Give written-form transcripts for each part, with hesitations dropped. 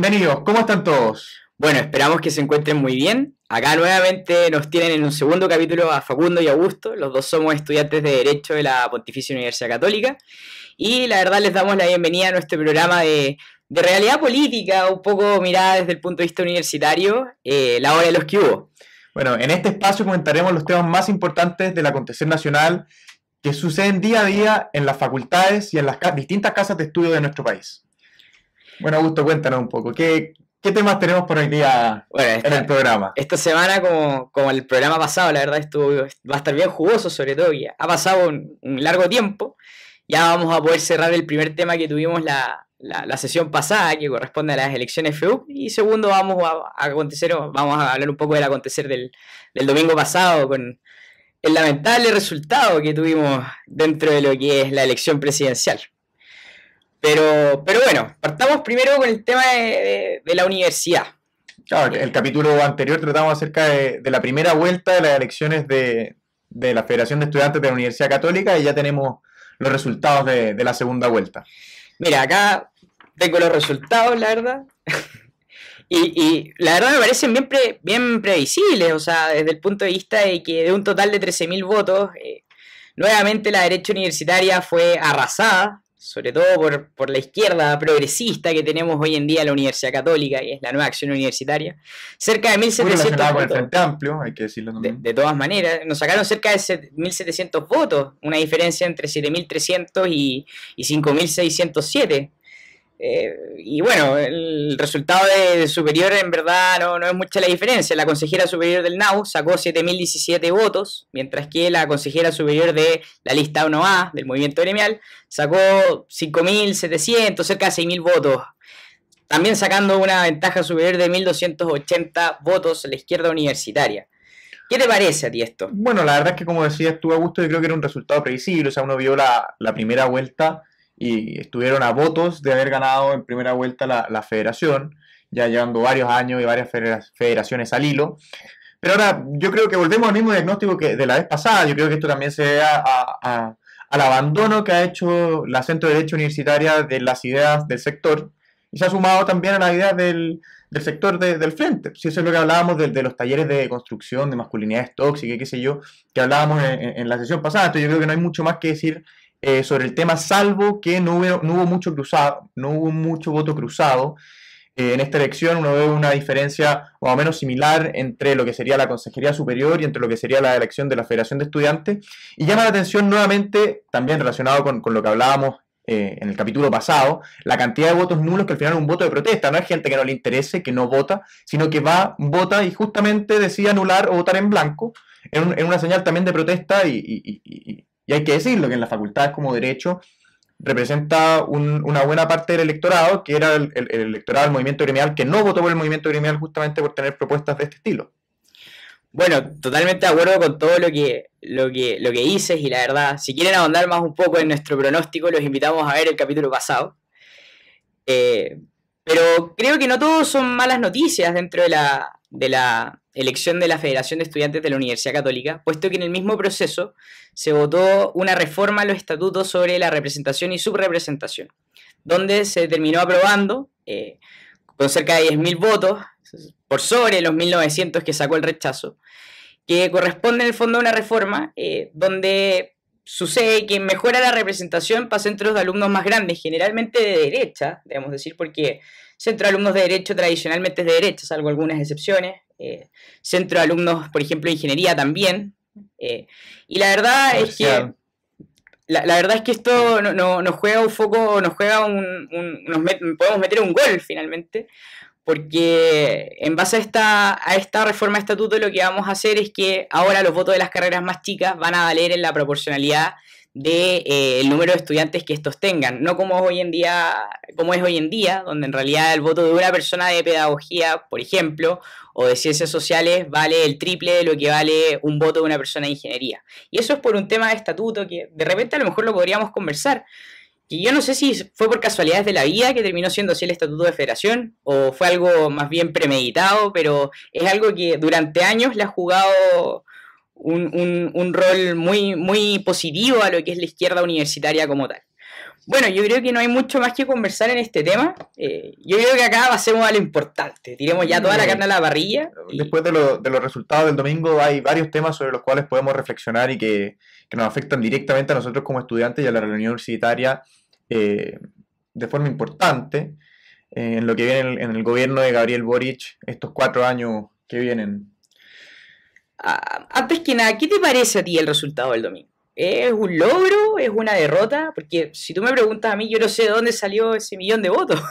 Bienvenidos, ¿cómo están todos? Bueno, esperamos que se encuentren muy bien. Acá nuevamente nos tienen en un segundo capítulo a Facundo y Augusto. Los dos somos estudiantes de Derecho de la Pontificia Universidad Católica. Y la verdad les damos la bienvenida a nuestro programa de realidad política, un poco mirada desde el punto de vista universitario, la hora de los que hubo. Bueno, en este espacio comentaremos los temas más importantes del acontecer nacional que suceden día a día en las facultades y en las distintas casas de estudio de nuestro país. Bueno, Augusto, cuéntanos un poco, ¿qué temas tenemos por hoy día en el programa? Esta semana, como el programa pasado, la verdad va a estar bien jugoso, sobre todo, que ha pasado un largo tiempo. Ya vamos a poder cerrar el primer tema que tuvimos la sesión pasada, que corresponde a las elecciones FEUC, y segundo vamos a hablar un poco del acontecer del domingo pasado, con el lamentable resultado que tuvimos dentro de lo que es la elección presidencial. Pero bueno, partamos primero con el tema de la universidad. Claro, el capítulo anterior tratamos acerca de la primera vuelta de las elecciones de la Federación de Estudiantes de la Universidad Católica y ya tenemos los resultados de la segunda vuelta. Mira, acá tengo los resultados, la verdad. y la verdad me parecen bien previsibles, o sea, desde el punto de vista de que de un total de 13.000 votos, nuevamente la derecha universitaria fue arrasada, sobre todo por la izquierda progresista que tenemos hoy en día en la Universidad Católica, que es la Nueva Acción Universitaria. Cerca de 1.700 votos. Con el Frente Amplio, hay que decirlo también. De todas maneras, nos sacaron cerca de 1.700 votos, una diferencia entre 7.300 y 5.607. Y bueno, el resultado de superior en verdad no es mucha la diferencia. La consejera superior del NAU sacó 7.017 votos, mientras que la consejera superior de la lista 1A del movimiento gremial sacó 5.700, cerca de 6.000 votos. También sacando una ventaja superior de 1.280 votos a la izquierda universitaria. ¿Qué te parece a ti esto? Bueno, la verdad es que como decías tú, Augusto, yo creo que era un resultado previsible. O sea, uno vio la primera vuelta y estuvieron a votos de haber ganado en primera vuelta la federación, ya llevando varios años y varias federaciones al hilo. Pero ahora yo creo que volvemos al mismo diagnóstico que de la vez pasada. Yo creo que esto también se debe al abandono que ha hecho la centro derecha universitaria de las ideas del sector y se ha sumado también a las ideas del sector del frente. Si eso es lo que hablábamos de los talleres de construcción, de masculinidades tóxicas, qué sé yo, que hablábamos en la sesión pasada. Entonces yo creo que no hay mucho más que decir sobre el tema, salvo que no hubo mucho cruzado, no hubo mucho voto cruzado. En esta elección uno ve una diferencia más o menos similar entre lo que sería la Consejería Superior y entre lo que sería la elección de la Federación de Estudiantes. Y llama la atención nuevamente, también relacionado con lo que hablábamos en el capítulo pasado, la cantidad de votos nulos, que al final es un voto de protesta. No es gente que no le interese, que no vota, sino que vota y justamente decide anular o votar en blanco, en una señal también de protesta y hay que decirlo, que en las facultades como Derecho representa una buena parte del electorado, que era el electorado del movimiento gremial, que no votó por el movimiento gremial justamente por tener propuestas de este estilo. Bueno, totalmente de acuerdo con todo lo que dices, y la verdad, si quieren ahondar más un poco en nuestro pronóstico, los invitamos a ver el capítulo pasado. Pero creo que no todos son malas noticias dentro de la elección de la Federación de Estudiantes de la Universidad Católica, puesto que en el mismo proceso se votó una reforma a los estatutos sobre la representación y subrepresentación, donde se terminó aprobando con cerca de 10.000 votos, por sobre los 1.900 que sacó el rechazo, que corresponde en el fondo a una reforma donde sucede que mejora la representación para centros de alumnos más grandes, generalmente de derecha, debemos decir, porque centro de alumnos de derecho tradicionalmente es de derecha, salvo algunas excepciones. Centro de alumnos, por ejemplo, de ingeniería también. Y la verdad es que la verdad es que esto nos juega un foco, podemos meter un gol finalmente, porque en base a esta reforma de estatuto lo que vamos a hacer es que ahora los votos de las carreras más chicas van a valer en la proporcionalidad del número de estudiantes que estos tengan, no como es hoy en día, donde en realidad el voto de una persona de pedagogía, por ejemplo, o de ciencias sociales vale el triple de lo que vale un voto de una persona de ingeniería. Y eso es por un tema de estatuto que de repente a lo mejor lo podríamos conversar. Y yo no sé si fue por casualidades de la vida que terminó siendo así el estatuto de federación, o fue algo más bien premeditado, pero es algo que durante años le ha jugado un rol muy positivo a lo que es la izquierda universitaria como tal. Bueno, yo creo que no hay mucho más que conversar en este tema. Yo creo que acá pasemos a lo importante. Tiremos ya toda la carne a la parrilla. Después de los resultados del domingo hay varios temas sobre los cuales podemos reflexionar y que nos afectan directamente a nosotros como estudiantes y a la realidad universitaria de forma importante en lo que viene en el gobierno de Gabriel Boric estos 4 años que vienen. Antes que nada, ¿qué te parece a ti el resultado del domingo? ¿Es un logro? ¿Es una derrota? Porque si tú me preguntas a mí, yo no sé de dónde salió ese 1.000.000 de votos.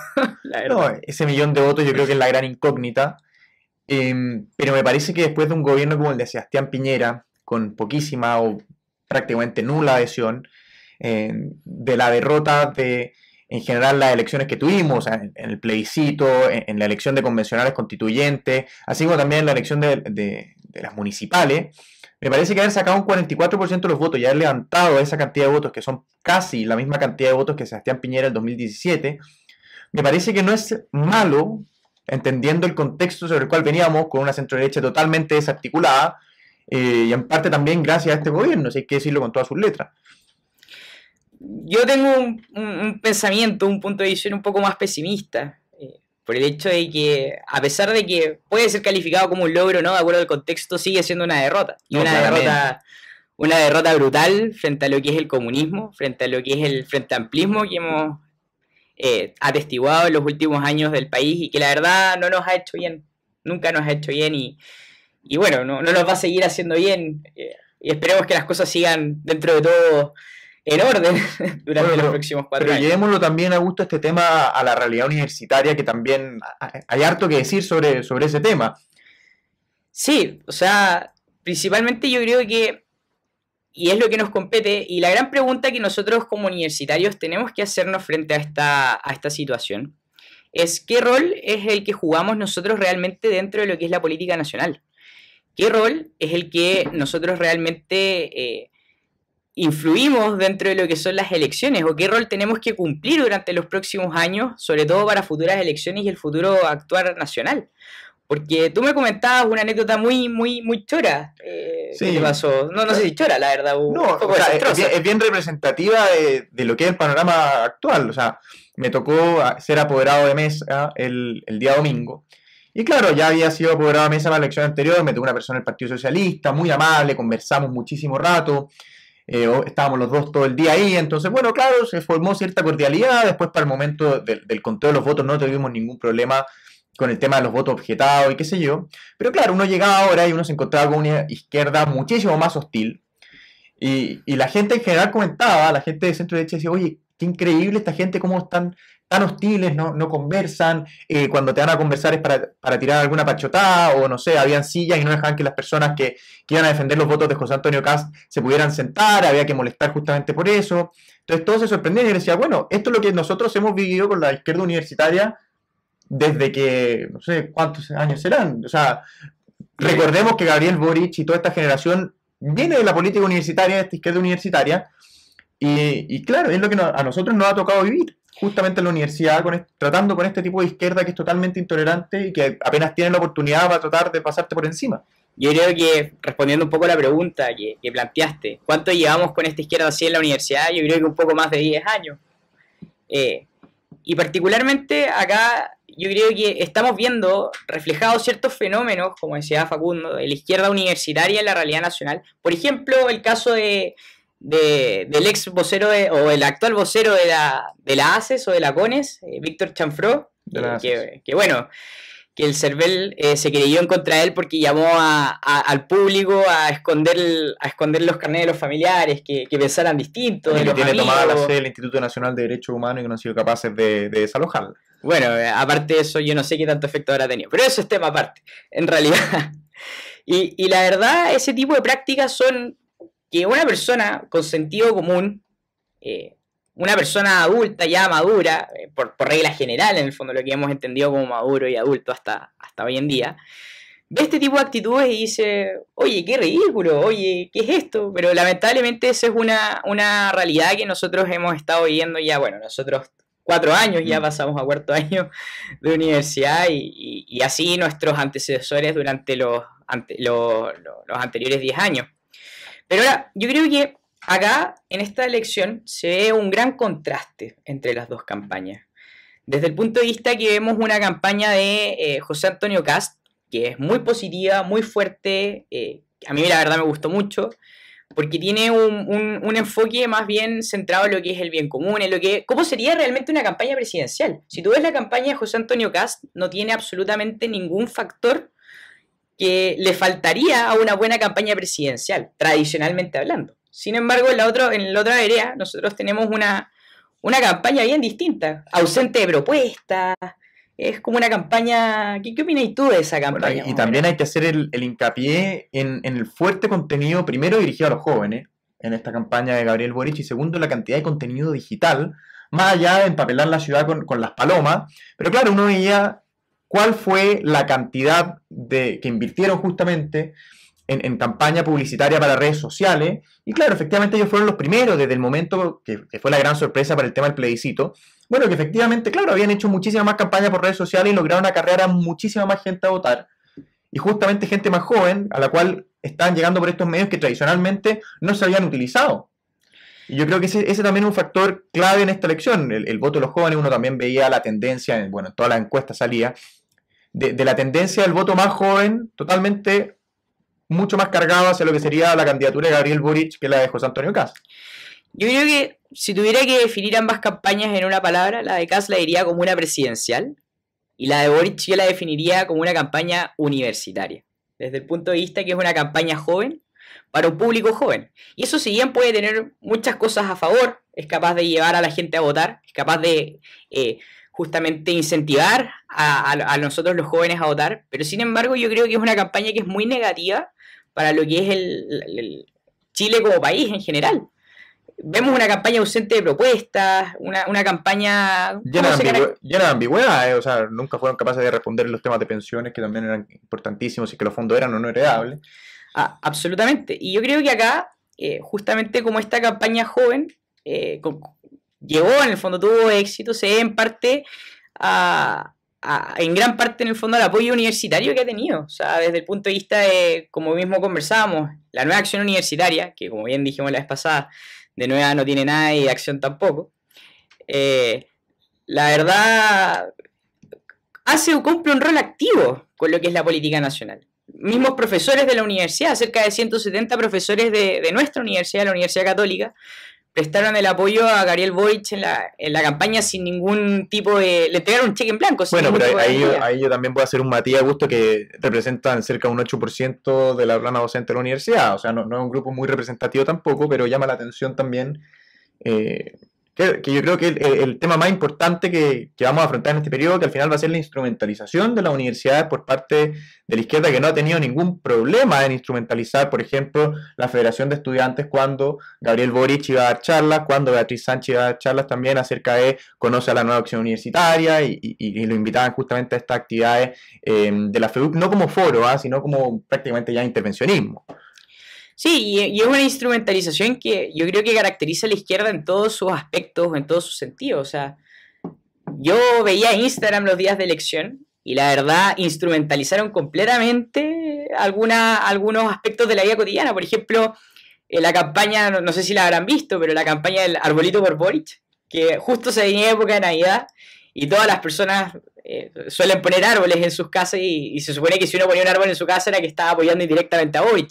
La verdad. No, ese 1.000.000 de votos yo creo que es la gran incógnita. Pero me parece que después de un gobierno como el de Sebastián Piñera, con poquísima o prácticamente nula adhesión, de la derrota de, en general, las elecciones que tuvimos, o sea, en el plebiscito, en la elección de convencionales constituyentes, así como también en la elección de las municipales, me parece que haber sacado un 44% de los votos y haber levantado esa cantidad de votos, que son casi la misma cantidad de votos que Sebastián Piñera en el 2017, me parece que no es malo, entendiendo el contexto sobre el cual veníamos, con una centroderecha totalmente desarticulada, y en parte también gracias a este gobierno, si hay que decirlo con todas sus letras. Yo tengo un pensamiento, un punto de visión un poco más pesimista, por el hecho de que, a pesar de que puede ser calificado como un logro, ¿no? De acuerdo al contexto, sigue siendo una derrota. Y una derrota brutal frente a lo que es el comunismo, frente a lo que es el frente amplismo que hemos atestiguado en los últimos años del país y que la verdad no nos ha hecho bien, nunca nos ha hecho bien y bueno, no nos va a seguir haciendo bien y esperemos que las cosas sigan dentro de todo en orden durante los próximos 4 años. Pero llevémoslo también, Augusto, este tema a la realidad universitaria, que también hay harto que decir sobre ese tema. Sí, o sea, principalmente yo creo que, y es lo que nos compete, y la gran pregunta que nosotros como universitarios tenemos que hacernos frente a esta situación, es qué rol es el que jugamos nosotros realmente dentro de lo que es la política nacional. ¿Qué rol es el que nosotros realmente influimos dentro de lo que son las elecciones? ¿O qué rol tenemos que cumplir durante los próximos años, sobre todo para futuras elecciones y el futuro actuar nacional? Porque tú me comentabas una anécdota muy chora. Sí. ¿Qué te pasó? No sé si chora, la verdad. No, o sea, es bien representativa de lo que es el panorama actual. O sea, me tocó ser apoderado de mesa el día domingo. Y claro, ya había sido apoderado de mesa en la elección anterior, me tocó una persona del Partido Socialista, muy amable, conversamos muchísimo rato. Estábamos los dos todo el día ahí, entonces bueno, claro, se formó cierta cordialidad. Después, para el momento del conteo de los votos, no tuvimos ningún problema con el tema de los votos objetados y qué sé yo, pero claro, uno llegaba ahora y uno se encontraba con una izquierda muchísimo más hostil, y la gente en general comentaba, la gente de centro derecha decía, oye, qué increíble esta gente, cómo están tan hostiles, no conversan, cuando te van a conversar es para tirar alguna pachotada, o no sé, habían sillas y no dejaban que las personas que iban a defender los votos de José Antonio Kast se pudieran sentar, había que molestar justamente por eso. Entonces todos se sorprendían y decía, bueno, esto es lo que nosotros hemos vivido con la izquierda universitaria desde que, no sé cuántos años serán. O sea, recordemos que Gabriel Boric y toda esta generación viene de la política universitaria, de esta izquierda universitaria, y claro, es lo que a nosotros nos ha tocado vivir justamente en la universidad, tratando con este tipo de izquierda que es totalmente intolerante y que apenas tiene la oportunidad para tratar de pasarte por encima. Yo creo que, respondiendo un poco a la pregunta que planteaste, ¿cuánto llevamos con esta izquierda así en la universidad? Yo creo que un poco más de 10 años. Y particularmente acá yo creo que estamos viendo reflejados ciertos fenómenos, como decía Facundo, de la izquierda universitaria en la realidad nacional. Por ejemplo, el caso del ex vocero o el actual vocero de la ACES o de la CONES, Víctor Chanfró, que bueno, que el CERVEL se creyó en contra de él porque llamó al público a esconder los carnets de los familiares, que pensaran distinto. Que tiene tomada la sede del Instituto Nacional de Derechos Humanos y que no han sido capaces de desalojarla. Bueno, aparte de eso, yo no sé qué tanto efecto habrá tenido, pero eso es tema aparte, en realidad. Y la verdad, ese tipo de prácticas son que una persona con sentido común, una persona adulta, ya madura, por regla general, en el fondo, lo que hemos entendido como maduro y adulto hasta hoy en día, ve este tipo de actitudes y dice, oye, qué ridículo, oye, ¿qué es esto? Pero lamentablemente esa es una realidad que nosotros hemos estado viviendo ya, bueno, nosotros 4 años, ya pasamos a 4.º año de universidad y así nuestros antecesores durante los anteriores 10 años. Pero ahora, yo creo que acá, en esta elección, se ve un gran contraste entre las dos campañas. Desde el punto de vista que vemos una campaña de José Antonio Kast, que es muy positiva, muy fuerte, a mí la verdad me gustó mucho, porque tiene un enfoque más bien centrado en lo que es el bien común, en lo que cómo sería realmente una campaña presidencial. Si tú ves la campaña de José Antonio Kast, no tiene absolutamente ningún factor que le faltaría a una buena campaña presidencial, tradicionalmente hablando. Sin embargo, en la otra área, nosotros tenemos una campaña bien distinta, ausente de propuestas. Es como una campaña... ¿Qué opinas tú de esa campaña? Bueno, y también hay que hacer el hincapié en el fuerte contenido, primero dirigido a los jóvenes, en esta campaña de Gabriel Boric, y segundo, la cantidad de contenido digital, más allá de empapelar la ciudad con las palomas. Pero claro, uno veía cuál fue la cantidad que invirtieron justamente en campaña publicitaria para redes sociales. Y claro, efectivamente ellos fueron los primeros desde el momento que fue la gran sorpresa para el tema del plebiscito. Bueno, que efectivamente, claro, habían hecho muchísima más campaña por redes sociales y lograron acarrear a muchísima más gente a votar. Y justamente gente más joven, a la cual están llegando por estos medios que tradicionalmente no se habían utilizado. Y yo creo que ese también es un factor clave en esta elección. El voto de los jóvenes, uno también veía la tendencia, bueno, en todas las encuestas salía, de la tendencia del voto más joven, totalmente mucho más cargado hacia lo que sería la candidatura de Gabriel Boric que la de José Antonio Kast. Yo creo que si tuviera que definir ambas campañas en una palabra, la de Kast la diría como una presidencial y la de Boric yo la definiría como una campaña universitaria, desde el punto de vista que es una campaña joven para un público joven. Y eso si bien puede tener muchas cosas a favor, es capaz de llevar a la gente a votar, es capaz de justamente incentivar a nosotros los jóvenes a votar, pero sin embargo yo creo que es una campaña que es muy negativa para lo que es el Chile como país en general. Vemos una campaña ausente de propuestas, una campaña llena de ambigüedades, o sea, nunca fueron capaces de responder los temas de pensiones, que también eran importantísimos, y que los fondos eran o no heredables. Absolutamente. Y yo creo que acá, justamente como esta campaña joven llegó, en el fondo tuvo éxito, se debe en parte en gran parte en el fondo al apoyo universitario que ha tenido. O sea, desde el punto de vista de, como mismo conversábamos, la nueva acción universitaria, que como bien dijimos la vez pasada, de nueva no tiene nada y de acción tampoco. La verdad, cumple un rol activo con lo que es la política nacional. Mismos profesores de la universidad, cerca de 170 profesores de nuestra universidad, la Universidad Católica, prestaron el apoyo a Gabriel Boric en la campaña sin ningún tipo de... Le entregaron un cheque en blanco. Bueno, pero ahí yo también puedo hacer un matiz a gusto que representan cerca de un 8% de la plana docente de la universidad. O sea, no es un grupo muy representativo tampoco, pero llama la atención también que yo creo que el tema más importante que vamos a afrontar en este periodo, que al final va a ser la instrumentalización de las universidades por parte de la izquierda, que no ha tenido ningún problema en instrumentalizar, por ejemplo, la Federación de Estudiantes cuando Gabriel Boric iba a dar charlas, cuando Beatriz Sánchez iba a dar charlas también acerca de conoce a la nueva acción universitaria y lo invitaban justamente a estas actividades de la FEUC, no como foro, sino como prácticamente ya intervencionismo. Sí, y es una instrumentalización que yo creo que caracteriza a la izquierda en todos sus aspectos, en todos sus sentidos. O sea, yo veía Instagram los días de elección y la verdad instrumentalizaron completamente algunos aspectos de la vida cotidiana. Por ejemplo, la campaña, no sé si la habrán visto, pero la campaña del arbolito por Boric, que justo se venía época de Navidad y todas las personas suelen poner árboles en sus casas y se supone que si uno ponía un árbol en su casa era que estaba apoyando indirectamente a Boric.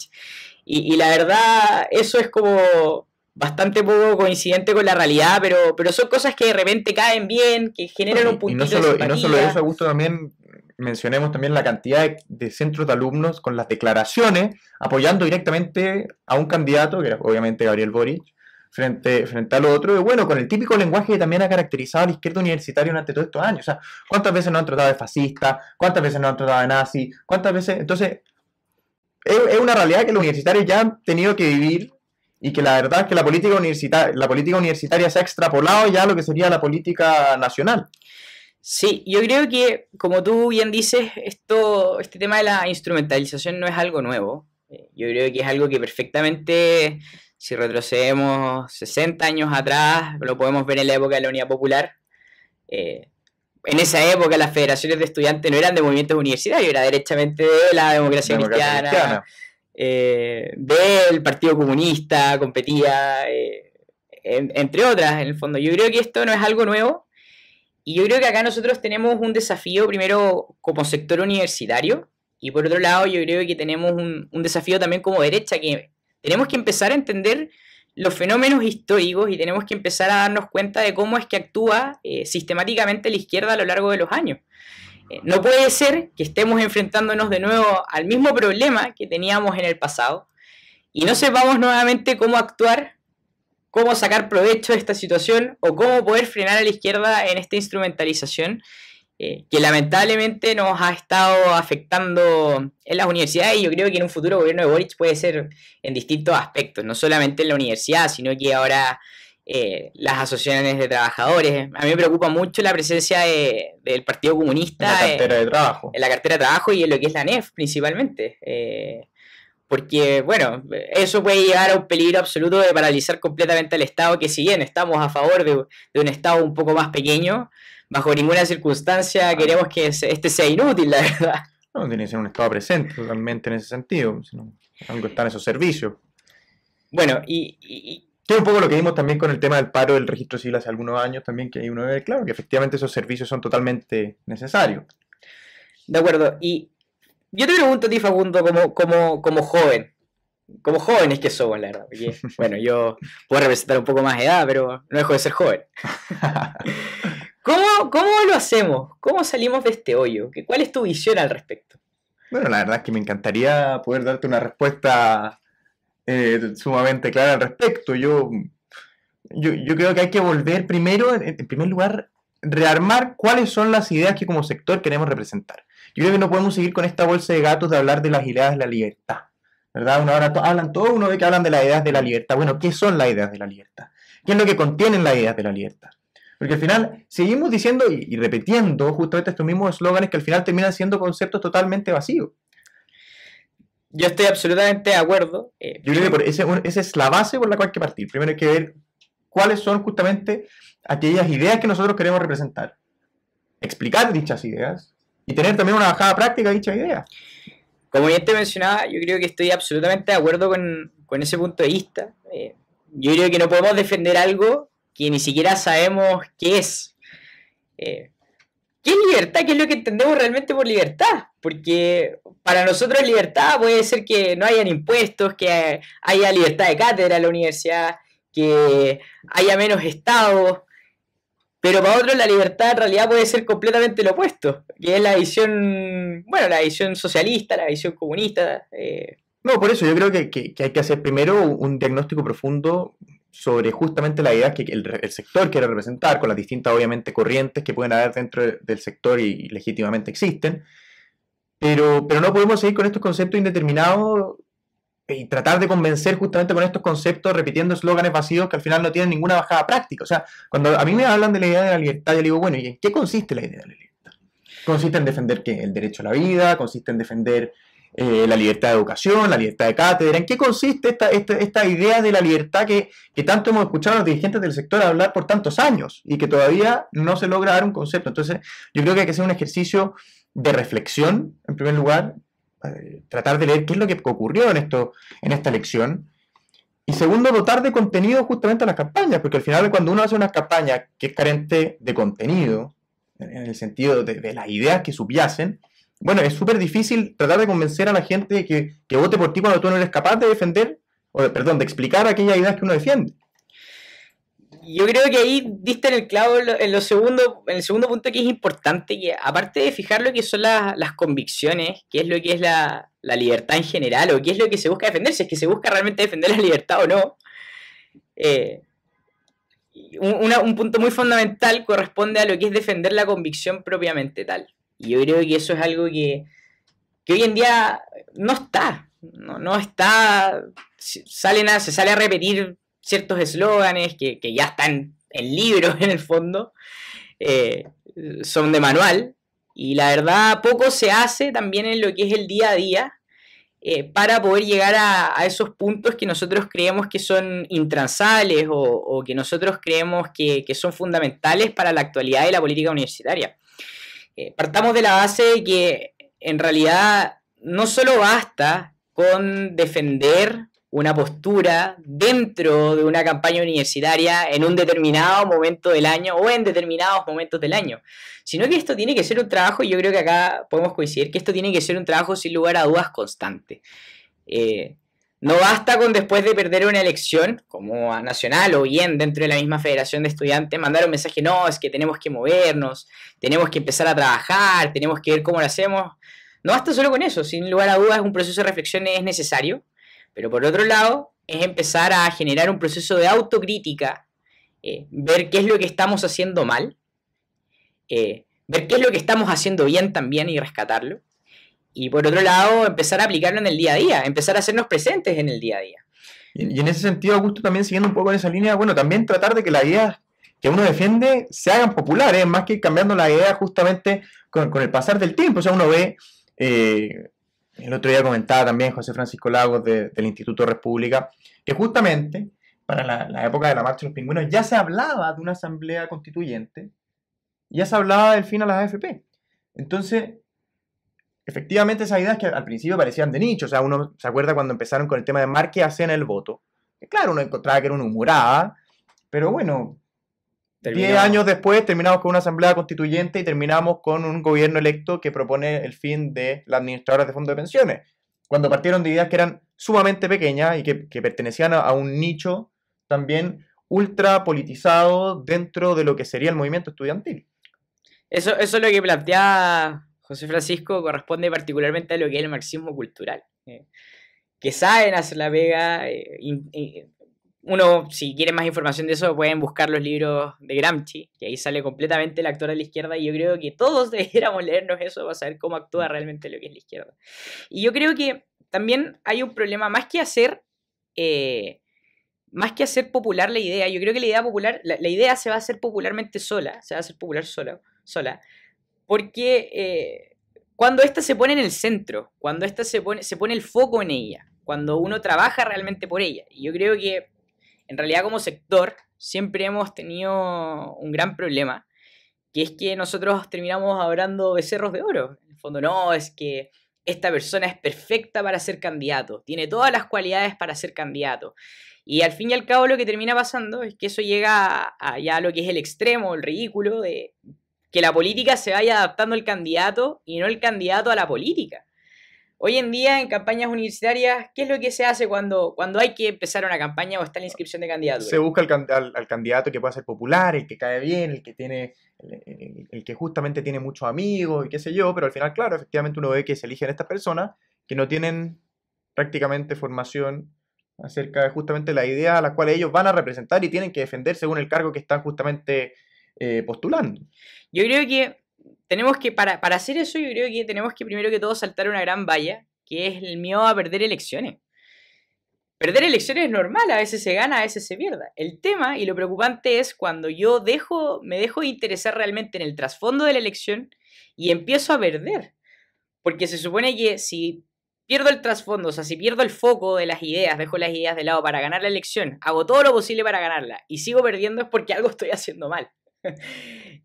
Y la verdad, eso es como bastante poco coincidente con la realidad, pero son cosas que de repente caen bien, que generan un puntito de simpatía. Y no solo eso, Augusto, también mencionemos también la cantidad de centros de alumnos con las declaraciones apoyando directamente a un candidato, que era obviamente Gabriel Boric, frente al otro, y bueno, con el típico lenguaje que también ha caracterizado a la izquierda universitaria durante todos estos años. O sea, ¿cuántas veces nos han tratado de fascista? ¿Cuántas veces nos han tratado de nazi? ¿Cuántas veces? Entonces... es una realidad que los universitarios ya han tenido que vivir y que la verdad es que la política universitaria se ha extrapolado ya a lo que sería la política nacional. Sí, yo creo que, como tú bien dices, este tema de la instrumentalización no es algo nuevo. Yo creo que es algo que perfectamente, si retrocedemos 60 años atrás, lo podemos ver en la época de la Unidad Popular. En esa época las federaciones de estudiantes no eran de movimientos universitarios, era derechamente de la democracia cristiana. del Partido Comunista, competía, entre otras, en el fondo. Yo creo que esto no es algo nuevo, y yo creo que acá nosotros tenemos un desafío, primero como sector universitario, y por otro lado yo creo que tenemos un desafío también como derecha, que tenemos que empezar a entender los fenómenos históricos y tenemos que empezar a darnos cuenta de cómo es que actúa sistemáticamente la izquierda a lo largo de los años. No puede ser que estemos enfrentándonos de nuevo al mismo problema que teníamos en el pasado y no sepamos nuevamente cómo actuar, cómo sacar provecho de esta situación o cómo poder frenar a la izquierda en esta instrumentalización que lamentablemente nos ha estado afectando en las universidades, y yo creo que en un futuro gobierno de Boric puede ser en distintos aspectos, no solamente en la universidad, sino que ahora las asociaciones de trabajadores. A mí me preocupa mucho la presencia del Partido Comunista en la cartera de trabajo. En la cartera de trabajo y en lo que es la ANEF principalmente. Porque, bueno, eso puede llevar a un peligro absoluto de paralizar completamente al Estado, que si bien estamos a favor de un Estado un poco más pequeño, bajo ninguna circunstancia queremos que este sea inútil, la verdad. No, tiene que ser un Estado presente totalmente en ese sentido, sino algo está en esos servicios. Bueno, que es un poco lo que vimos también con el tema del paro del registro civil hace algunos años también, que hay uno ve claro que efectivamente esos servicios son totalmente necesarios. De acuerdo, y yo te pregunto a ti, Facundo, como joven, como jóvenes que somos, la verdad, porque, bueno, yo puedo representar un poco más de edad, pero no dejo de ser joven. ¿Cómo lo hacemos? ¿Cómo salimos de este hoyo? ¿Cuál es tu visión al respecto? Bueno, la verdad es que me encantaría poder darte una respuesta sumamente clara al respecto. Yo creo que hay que volver primero, en primer lugar, rearmar cuáles son las ideas que como sector queremos representar. Yo creo que no podemos seguir con esta bolsa de gatos de hablar de las ideas de la libertad, ¿verdad? Uno ve que hablan de las ideas de la libertad. Bueno, ¿qué son las ideas de la libertad? ¿Qué es lo que contienen las ideas de la libertad? Porque al final seguimos diciendo y repitiendo justamente estos mismos eslóganes que al final terminan siendo conceptos totalmente vacíos. Yo estoy absolutamente de acuerdo. Yo creo que esa es la base por la cual hay que partir. Primero hay que ver cuáles son justamente aquellas ideas que nosotros queremos representar. Explicar dichas ideas y tener también una bajada práctica de dichas ideas. Como ya te mencionaba, yo creo que estoy absolutamente de acuerdo con ese punto de vista. Yo creo que no podemos defender algo que ni siquiera sabemos qué es. ¿Qué es libertad? ¿Qué es lo que entendemos realmente por libertad? Porque para nosotros libertad puede ser que no hayan impuestos, que haya libertad de cátedra en la universidad, que haya menos Estado, pero para otros la libertad en realidad puede ser completamente lo opuesto, que es la visión, bueno, la visión socialista, la visión comunista. No, por eso yo creo que hay que hacer primero un diagnóstico profundo sobre justamente las ideas que el sector quiere representar, con las distintas, obviamente, corrientes que pueden haber dentro del sector y legítimamente existen, pero no podemos seguir con estos conceptos indeterminados y tratar de convencer justamente con estos conceptos repitiendo eslóganes vacíos que al final no tienen ninguna bajada práctica. O sea, cuando a mí me hablan de la idea de la libertad, yo digo, bueno, ¿y en qué consiste la idea de la libertad? Consiste en defender ¿qué? El derecho a la vida, consiste en defender la libertad de educación, la libertad de cátedra. ¿En qué consiste esta idea de la libertad que tanto hemos escuchado a los dirigentes del sector hablar por tantos años y que todavía no se logra dar un concepto? Entonces, yo creo que hay que hacer un ejercicio de reflexión, en primer lugar, tratar de leer qué es lo que ocurrió en esta elección. Y segundo, dotar de contenido justamente a las campañas, porque al final cuando uno hace una campaña que es carente de contenido, en el sentido de las ideas que subyacen, bueno, es súper difícil tratar de convencer a la gente que vote por ti cuando tú no eres capaz de defender, de explicar aquellas ideas que uno defiende. Yo creo que ahí diste en el clavo en el segundo punto, que es importante, que aparte de fijar lo que son las convicciones, qué es lo que es la libertad en general, o qué es lo que se busca defender, si es que se busca realmente defender la libertad o no, un punto muy fundamental corresponde a lo que es defender la convicción propiamente tal. Y yo creo que eso es algo que hoy en día no está. No está. Se sale a repetir ciertos eslóganes que ya están en libros en el fondo. Son de manual. Y la verdad, poco se hace también en lo que es el día a día para poder llegar a esos puntos que nosotros creemos que son intransables o que nosotros creemos que son fundamentales para la actualidad de la política universitaria. Partamos de la base de que en realidad no solo basta con defender una postura dentro de una campaña universitaria en un determinado momento del año o en determinados momentos del año, sino que esto tiene que ser un trabajo, y yo creo que acá podemos coincidir, que esto tiene que ser un trabajo sin lugar a dudas constante. No basta con, después de perder una elección, como a nacional o bien dentro de la misma federación de estudiantes, mandar un mensaje, no, es que tenemos que movernos, tenemos que empezar a trabajar, tenemos que ver cómo lo hacemos. No basta solo con eso, sin lugar a dudas un proceso de reflexión es necesario, pero por otro lado es empezar a generar un proceso de autocrítica, ver qué es lo que estamos haciendo mal, ver qué es lo que estamos haciendo bien también y rescatarlo. Y por otro lado, empezar a aplicarlo en el día a día, empezar a hacernos presentes en el día a día. Y en ese sentido, Augusto, también siguiendo un poco en esa línea, bueno, también tratar de que las ideas que uno defiende se hagan populares, más que ir cambiando la idea justamente con el pasar del tiempo. O sea, uno ve, el otro día comentaba también José Francisco Lagos del Instituto República, que justamente para la época de la Marcha de los Pingüinos ya se hablaba de una asamblea constituyente, ya se hablaba del fin a las AFP. Entonces, efectivamente, esas ideas que al principio parecían de nicho, o sea, uno se acuerda cuando empezaron con el tema de marque hacen el voto. Que claro, uno encontraba que era una humorada, pero bueno, 10 años después terminamos con una asamblea constituyente y terminamos con un gobierno electo que propone el fin de las administradoras de fondos de pensiones. Cuando partieron de ideas que eran sumamente pequeñas y que pertenecían a un nicho también ultra politizado dentro de lo que sería el movimiento estudiantil. Eso es lo que plantea José Francisco, corresponde particularmente a lo que es el marxismo cultural, que saben hacer la pega. Uno, si quiere más información de eso, pueden buscar los libros de Gramsci, que ahí sale completamente el actor de la izquierda, y yo creo que todos deberíamos leernos eso para saber cómo actúa realmente lo que es la izquierda. Y yo creo que también hay un problema, más que hacer popular la idea. Yo creo que la idea popular, la idea se va a hacer popularmente sola, se va a hacer popular sola, porque cuando ésta se pone en el centro, cuando ésta se pone el foco en ella, cuando uno trabaja realmente por ella. Y yo creo que en realidad como sector siempre hemos tenido un gran problema, que es que nosotros terminamos adorando becerros de oro. En el fondo, no, es que esta persona es perfecta para ser candidato, tiene todas las cualidades para ser candidato. Y al fin y al cabo lo que termina pasando es que eso llega a ya lo que es el extremo, el ridículo de que la política se vaya adaptando al candidato y no el candidato a la política. Hoy en día, en campañas universitarias, ¿qué es lo que se hace cuando hay que empezar una campaña o está la inscripción de candidatura? Se busca al candidato que pueda ser popular, el que cae bien, el que tiene, el que justamente tiene muchos amigos y qué sé yo, pero al final, claro, efectivamente uno ve que se eligen estas personas que no tienen prácticamente formación acerca de justamente la idea a la cual ellos van a representar y tienen que defender según el cargo que están justamente postulando. Yo creo que tenemos que, para hacer eso, yo creo que tenemos que primero que todo saltar una gran valla, que es el miedo a perder elecciones. Perder elecciones es normal, a veces se gana, a veces se pierde. El tema y lo preocupante es cuando yo me dejo de interesar realmente en el trasfondo de la elección y empiezo a perder. Porque se supone que si pierdo el trasfondo, o sea, si pierdo el foco de las ideas, dejo las ideas de lado para ganar la elección, hago todo lo posible para ganarla y sigo perdiendo, es porque algo estoy haciendo mal.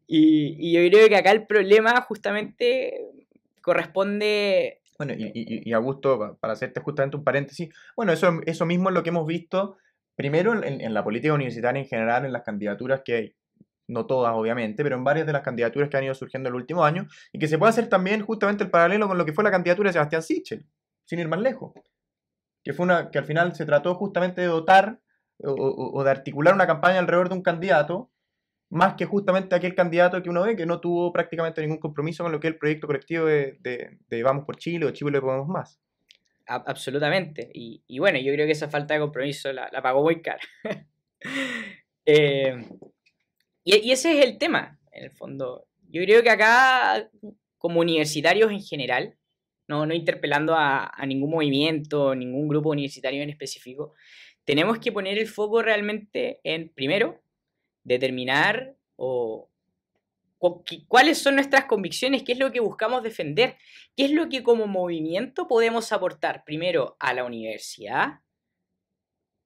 Y yo creo que acá el problema justamente corresponde... Bueno, y Augusto, para hacerte justamente un paréntesis, bueno, eso mismo es lo que hemos visto primero en la política universitaria en general, en las candidaturas que hay, no todas obviamente, pero en varias de las candidaturas que han ido surgiendo en el último año, y que se puede hacer también justamente el paralelo con lo que fue la candidatura de Sebastián Sichel, sin ir más lejos, que al final se trató justamente de dotar o de articular una campaña alrededor de un candidato, más que justamente aquel candidato que uno ve que no tuvo prácticamente ningún compromiso con lo que es el proyecto colectivo de Vamos por Chile o Chile Podemos Más. Absolutamente. Y bueno, yo creo que esa falta de compromiso la pagó muy cara. Y ese es el tema, en el fondo. Yo creo que acá, como universitarios en general, no interpelando a ningún movimiento, ningún grupo universitario en específico, tenemos que poner el foco realmente en, primero, determinar cuáles son nuestras convicciones, qué es lo que buscamos defender, qué es lo que como movimiento podemos aportar primero a la universidad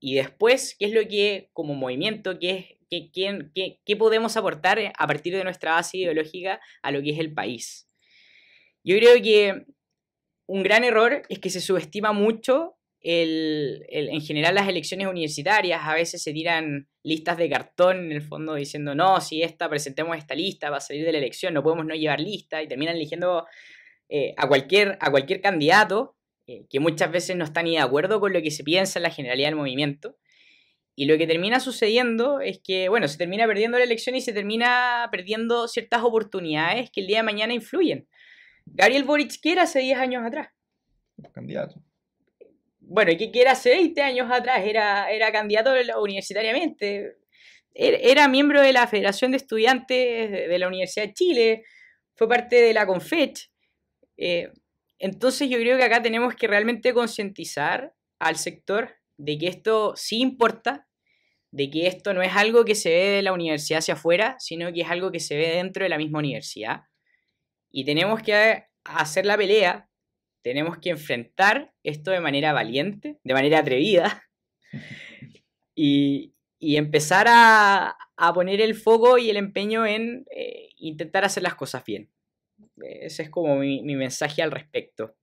y después qué es lo que como movimiento, qué podemos aportar a partir de nuestra base ideológica a lo que es el país. Yo creo que un gran error es que se subestima mucho en general las elecciones universitarias. A veces se tiran listas de cartón en el fondo diciendo, no, si presentemos esta lista va a salir de la elección, no podemos no llevar lista, y terminan eligiendo a cualquier candidato que muchas veces no está ni de acuerdo con lo que se piensa en la generalidad del movimiento. Y lo que termina sucediendo es que, bueno, se termina perdiendo la elección y se termina perdiendo ciertas oportunidades que el día de mañana influyen. Gabriel Boric, ¿qué era hace 10 años atrás? Candidato. Bueno, ¿y qué era hace 20 años atrás? Era candidato universitariamente. Era miembro de la Federación de Estudiantes de la Universidad de Chile. Fue parte de la Confech. Entonces yo creo que acá tenemos que realmente concientizar al sector de que esto sí importa, de que esto no es algo que se ve de la universidad hacia afuera, sino que es algo que se ve dentro de la misma universidad. Y tenemos que hacer la pelea, tenemos que enfrentar esto de manera valiente, de manera atrevida, y empezar a poner el foco y el empeño en intentar hacer las cosas bien. Ese es como mi mensaje al respecto.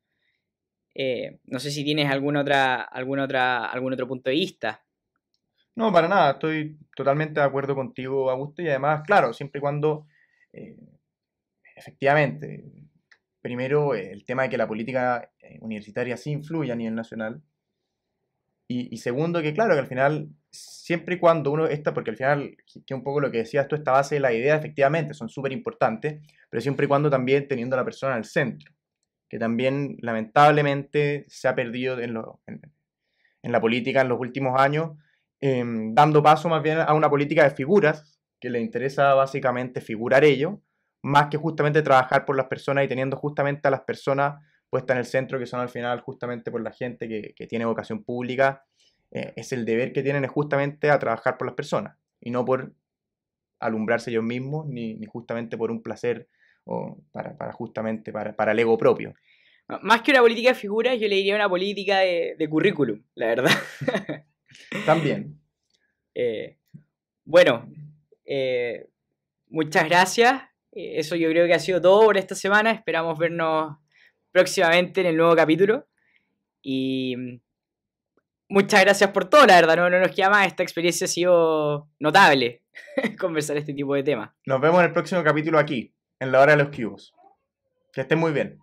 No sé si tienes algún otro punto de vista. No, para nada, estoy totalmente de acuerdo contigo, Augusto, y además, claro, siempre y cuando, efectivamente, primero el tema de que la política universitaria sí influye a nivel nacional, y segundo que, claro, que al final, siempre y cuando uno está, porque al final, que un poco lo que decías tú, esta base de la idea, efectivamente, son súper importantes, pero siempre y cuando también teniendo a la persona en el centro, que también lamentablemente se ha perdido en la política en los últimos años, dando paso más bien a una política de figuras, que le interesa básicamente figurar ello, más que justamente trabajar por las personas y teniendo justamente a las personas puestas en el centro, que son al final justamente por la gente que tiene vocación pública. Es el deber que tienen es justamente a trabajar por las personas, y no por alumbrarse ellos mismos, ni justamente por un placer o justamente para el ego propio. Más que una política de figuras, yo le diría una política de currículum, la verdad. También. Bueno, muchas gracias. Eso yo creo que ha sido todo por esta semana. Esperamos vernos próximamente en el nuevo capítulo. Y muchas gracias por todo, la verdad. No nos queda más. Esta experiencia ha sido notable, conversar este tipo de temas. Nos vemos en el próximo capítulo aquí, en la hora de los cubos. Que estén muy bien.